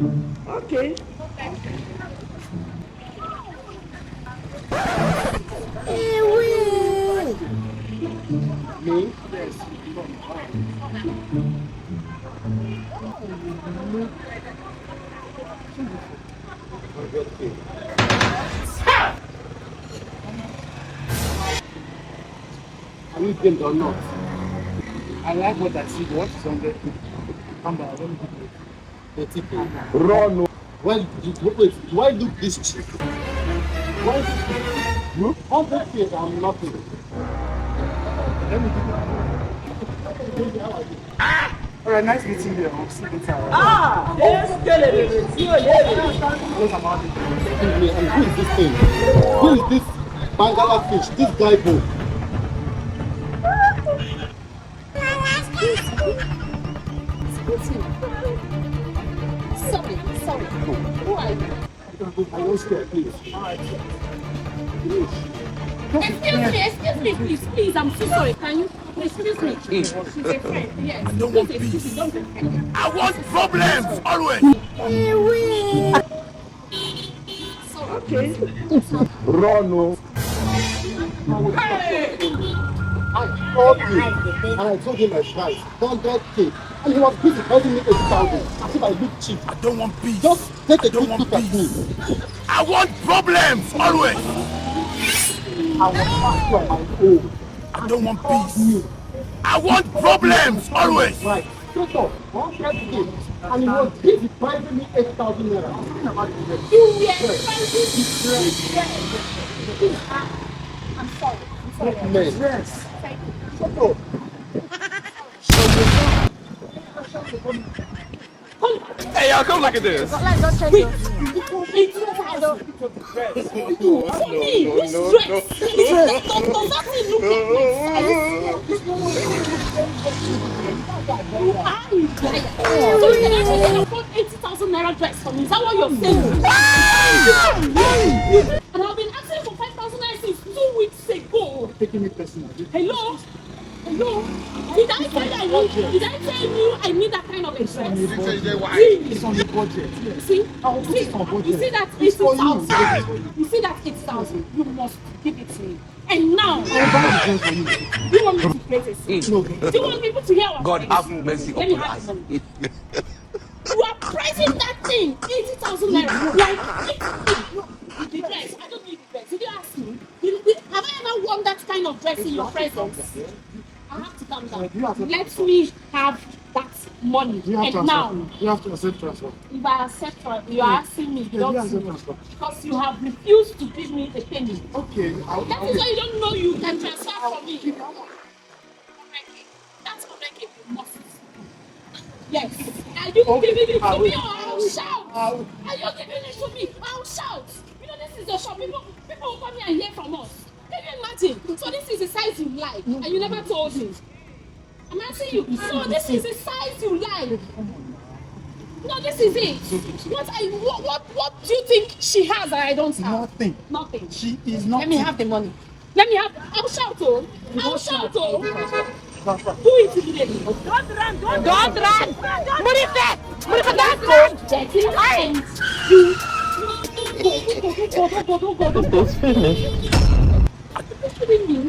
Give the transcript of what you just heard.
Okay. Me? Yes. Are you game or not? I like what I see. What is 100? Come back. Let me give you 30. Run. Why wait, do I look this cheap? Why you 100K I'm nothing. Let me give you. Alright, nice meeting you. I'll see you later. Ah! Let's get it. See you later. Excuse me, and who is this thing? Who is this Bangala fish? This guy boy? Sorry. Who are you? I don't scare, please. Excuse me, please. I'm so sorry. Can you excuse me? She's a friend. Yes. I don't want peace. I want problems always. Okay. Run. I called you and I told him my price, 100K. And he was busy telling me 80,000 as if I look cheap. I don't want peace. Just take a quick want look at me. I want problems always. I was fast on my own. I don't want peace. I want problems always. Right. Straight up, 100K. And he was busy pricing me 8,000 naira. I'm talking about the rest. You were I'm sorry. Yes. Shut up. Hey, y'all, come look at this. Naira dress for me. Is that what you're saying? And I've been asking for 5,000 naira since 2 weeks ago. Taking it personally. Hello? Did I tell you I need that kind of a dress? It's on the budget. Yes. See? Budget. You see that 80,000? You see that 80,000? You must give it to me. And now, you want me to create a scene? No. Do you want people to hear what God have mercy Let me upon have us. the money. You are pricing that thing 80,000 naira. Like the dress. I don't need the dress. Did you ask me? Have I ever worn that kind of dress in your presence? I have to calm down. Let me have that money. And now, you have to accept transfer. if I accept, you are asking me. You don't accept transfer. because you have refused to give me the penny. Okay. That is why you don't know you can transfer from me. That's 100K. You must. Yes. Are you giving it to me or I'll shout? Are you giving it to me? I'll shout. You know, this is the shop. People will come here and hear from us. Can you imagine? So this is the size you like and you never told me. I'm asking you. So this is the size you like. No, this is it. What do you think she has that I don't have? Nothing. She is not. Let me have the money. I'll shout, oh. Do it immediately. Don't run. Don't run. Don't run. Jetty and you. Don't go. Are you kidding me?